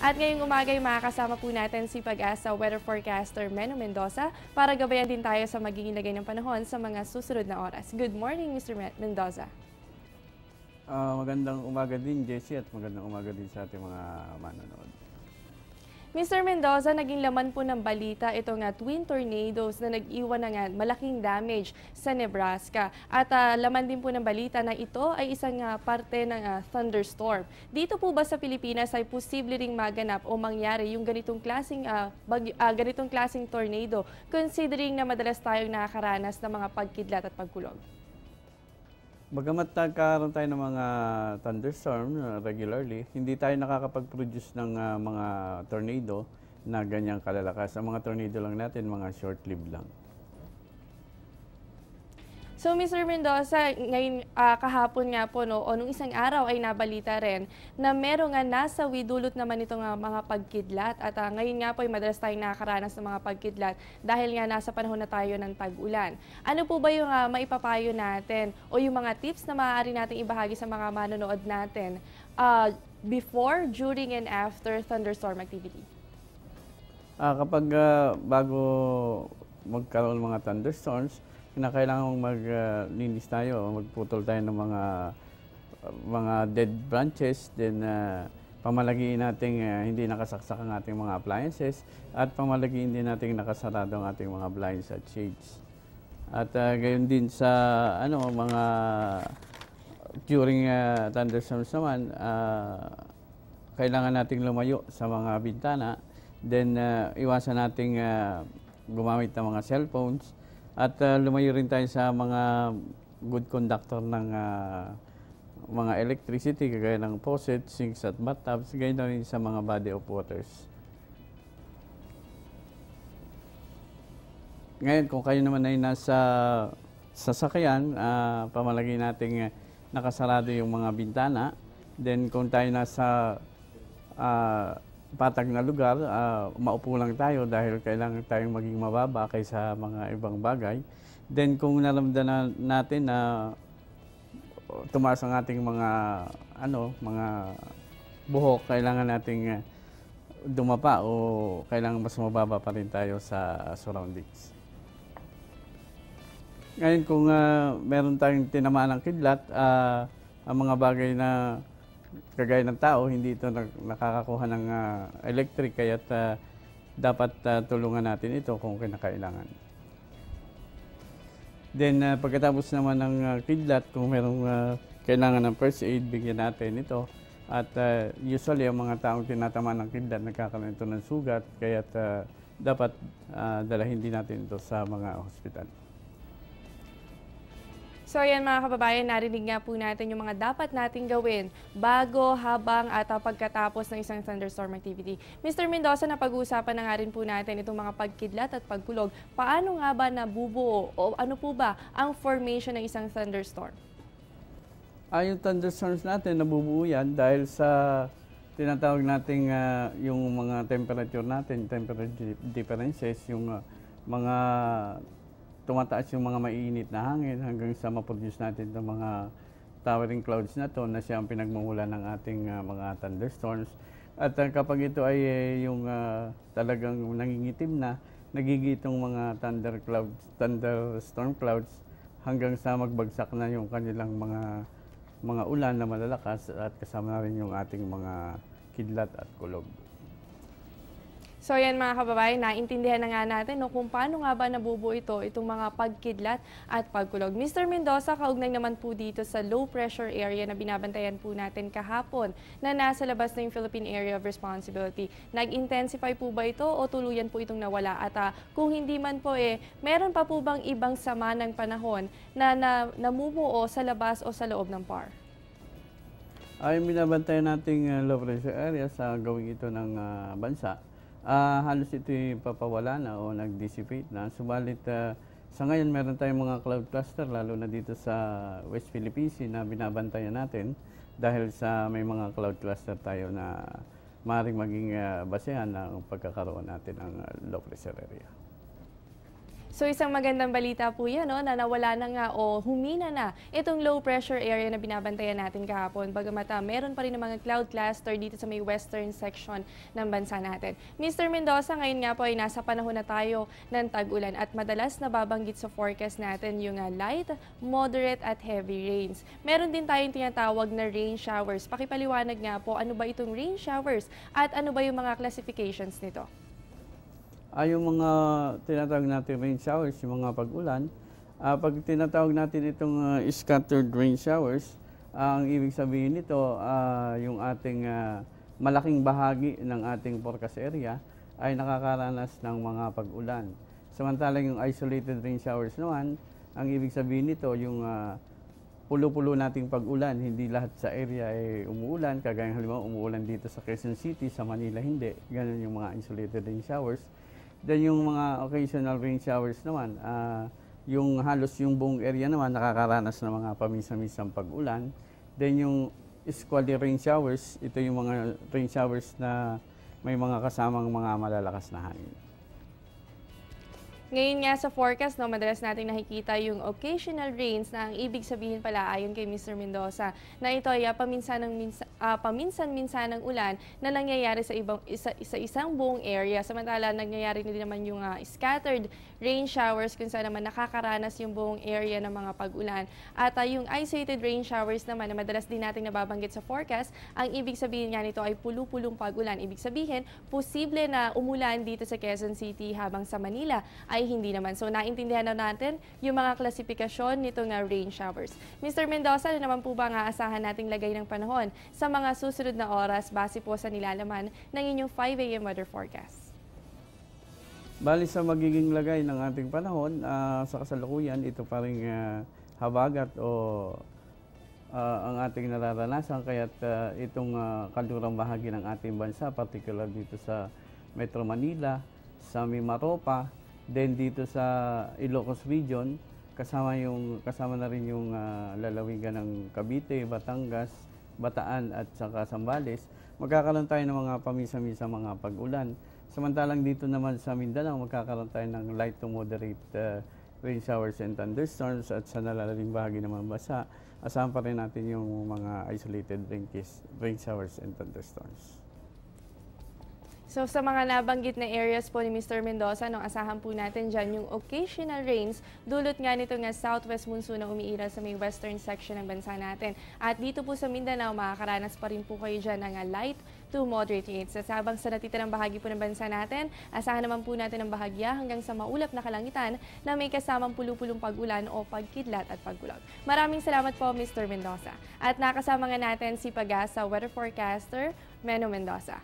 At ngayong umaga ay makakasama po natin si Pag-asa weather forecaster Meno Mendoza para gabayan din tayo sa magiging lagay ng panahon sa mga susunod na oras. Good morning, Mr. Mendoza. Magandang umaga din, Jessie, at magandang umaga din sa ating mga manonood. Mr. Mendoza, naging laman po ng balita itong twin tornadoes na nag-iwan ng malaking damage sa Nebraska. At laman din po ng balita na ito ay isang parte ng thunderstorm. Dito po ba sa Pilipinas ay posible ring maganap o mangyari yung ganitong klaseng tornado, considering na madalas tayong nakakaranas ng mga pagkidlat at pagkulog? Bagamat nagkaroon tayo ng mga thunderstorm regularly, hindi tayo nakakapag-produce ng mga tornado na ganyang kalalakas. Ang mga tornado lang natin, mga short-lived lang. So, Mr. Mendoza, ngayon kahapon nga po, no, o nung isang araw ay nabalita rin na merong nasawi dulot naman itong mga pagkidlat. At ngayon nga po ay madalas tayong nakakaranas ng mga pagkidlat dahil nga nasa panahon na tayo ng tag-ulan. Ano po ba yung maipapayo natin o yung mga tips na maaari nating ibahagi sa mga manonood natin before, during, and after thunderstorm activity? Kapag bago magkaroon ng mga thunderstorms, kailangan maglinis tayo, magputol tayo ng mga dead branches, then pamalagiin natin hindi nakasaksak ang ating mga appliances, at pamalagiin din natin nakasarado ang ating mga blinds at shades. At gayon din sa mga during thunderstorms naman, kailangan nating lumayo sa mga bintana, then iwasan nating gumamit ng mga cellphones. At lumayo rin tayo sa mga good conductor ng mga electricity, kagaya ng faucet, sinks at bathtubs, gayon na rin sa mga body of waters. Ngayon, kung kayo naman ay nasa sasakyan, pamalagay natin nakasarado yung mga bintana. Then kung tayo nasa patag na lugar, maupo lang tayo dahil kailangan tayong maging mababa kaysa mga ibang bagay. Then kung naramdaman natin na tumaas ang ating mga buhok, kailangan nating dumapa o kailangan mas mababa pa rin tayo sa surroundings. Ngayon, kung meron tayong tinamaan ng kidlat, ang mga bagay na kagaya ng tao, hindi ito nakakakuha ng electric, kaya dapat tulungan natin ito kung kinakailangan. Then pagkatapos naman ng kidlat, kung merong kailangan ng first aid, bigyan natin ito. At usually ang mga taong tinatamaan ng kidlat nagkakaroon ito ng sugat, kaya dapat dalahin din natin ito sa mga hospital. So ayan mga kababayan, narinig nga po natin yung mga dapat nating gawin bago, habang at pagkatapos ng isang thunderstorm activity. Mr. Mendoza, napag-uusapan na nga rin po natin itong mga pagkidlat at pagkulog. Paano nga ba nabubuo o ano po ba ang formation ng isang thunderstorm? Yung thunderstorms natin, nabubuo yan dahil sa tinatawag nating yung mga temperature natin, temperature differences, yung mga tumataas yung mga mainit na hangin hanggang sa ma-produce natin itong mga towering clouds na to na siya ang pinagmumulan ng ating mga thunderstorms. At kapag ito ay yung talagang nangingitim na, nagigitong mga thunderstorm clouds hanggang sa magbagsak na yung kanilang mga ulan na malalakas, at kasama na rin yung ating mga kidlat at kulog. So yan mga kababayan, naintindihan na nga natin kung paano nga ba nabubuo itong mga pagkidlat at pagkulog. Mr. Mendoza, kaugnay naman po dito sa low pressure area na binabantayan po natin kahapon na nasa labas ng Philippine Area of Responsibility. Nag-intensify po ba ito o tuluyan po itong nawala? At kung hindi man po meron pa po bang ibang sama ng panahon na namumuo sa labas o sa loob ng PAR? Yung binabantayan nating low pressure area sa gawing ito ng bansa, halos ito'y papawala na o nag-dissipate na. Subalit sa ngayon meron tayong mga cloud cluster, lalo na dito sa West Philippine Sea, na binabantayan natin dahil sa may mga cloud cluster tayo na maaaring maging basehan ng pagkakaroon natin ng low pressure area. So isang magandang balita po yan, no, na nawala na nga o humina na itong low pressure area na binabantayan natin kahapon. Bagamat meron pa rin ng mga cloud cluster dito sa may western section ng bansa natin. Mr. Mendoza, ngayon nga po ay nasa panahon na tayo ng tag-ulan at madalas nababanggit sa forecast natin yung light, moderate at heavy rains. Meron din tayong tinatawag na rain showers. Pakipaliwanag nga po, ano ba itong rain showers at ano ba yung mga classifications nito? Yung mga tinatawag natin rain showers, yung mga pag-ulan, pag tinatawag natin itong scattered rain showers, ang ibig sabihin nito, yung ating malaking bahagi ng ating forecast area ay nakakaranas ng mga pag-ulan. Samantalang yung isolated rain showers naman, ang ibig sabihin nito, yung pulo-pulo nating pag-ulan, hindi lahat sa area ay umuulan, kagaya halimbawa umuulan dito sa Quezon City, sa Manila hindi, ganun yung mga isolated rain showers. Then yung mga occasional rain showers naman, yung halos yung buong area naman nakakaranas ng mga paminsan-minsang pag-ulan. Then yung squally rain showers, ito yung mga rain showers na may mga kasamang mga malalakas na hangin. Ngayon nga sa forecast, no, madalas nating nakikita yung occasional rains na ang ibig sabihin pala ayon kay Mr. Mendoza na ito ay paminsan-minsanang ulan na nangyayari sa isang buong area. Samantala, nangyayari na din naman yung scattered rain showers kung saan naman nakakaranas yung buong area ng mga pag-ulan. At yung isolated rain showers naman na madalas din nating nababanggit sa forecast, ang ibig sabihin nga nito ay pulu-pulong pag-ulan. Ibig sabihin, posible na umulan dito sa Quezon City habang sa Manila ay hindi naman. So, naintindihan na natin yung mga klasifikasyon nitong rain showers. Mr. Mendoza, ano naman po ba ang aasahan nating lagay ng panahon sa mga susunod na oras base po sa nilalaman ng inyong 5 a.m. weather forecast? Bali sa magiging lagay ng ating panahon, sa kasalukuyan, ito pa rin habagat o ang ating nararanasan. Kaya't itong kaldurang bahagi ng ating bansa, particular dito sa Metro Manila, sa Mimaropa, then dito sa Ilocos Region, kasama na rin yung lalawigan ng Cavite, Batangas, Bataan at saka Zambales, magkakaroon tayo ng mga paminsan-minsan mga pag-ulan. Samantalang dito naman sa Mindanao, magkakaroon tayo ng light to moderate rain showers and thunderstorms at sa nalalaking bahagi ng mga bansa, asahan pa rin natin yung mga isolated rain showers and thunderstorms. So sa mga nabanggit na areas po ni Mr. Mendoza, nung asahan po natin dyan yung occasional rains, dulot nga nito nga southwest monsoon na umiiral sa may western section ng bansa natin. At dito po sa Mindanao, makakaranas pa rin po kayo dyan ng light to moderate rains. Sabang sa natitirang bahagi po ng bansa natin, asahan naman po natin ang bahagya hanggang sa maulap na kalangitan na may kasamang pulu-pulong pag-ulan o pagkidlat at pagkulog. Maraming salamat po, Mr. Mendoza. At nakasama nga natin si Pag-asa weather forecaster, Meno Mendoza.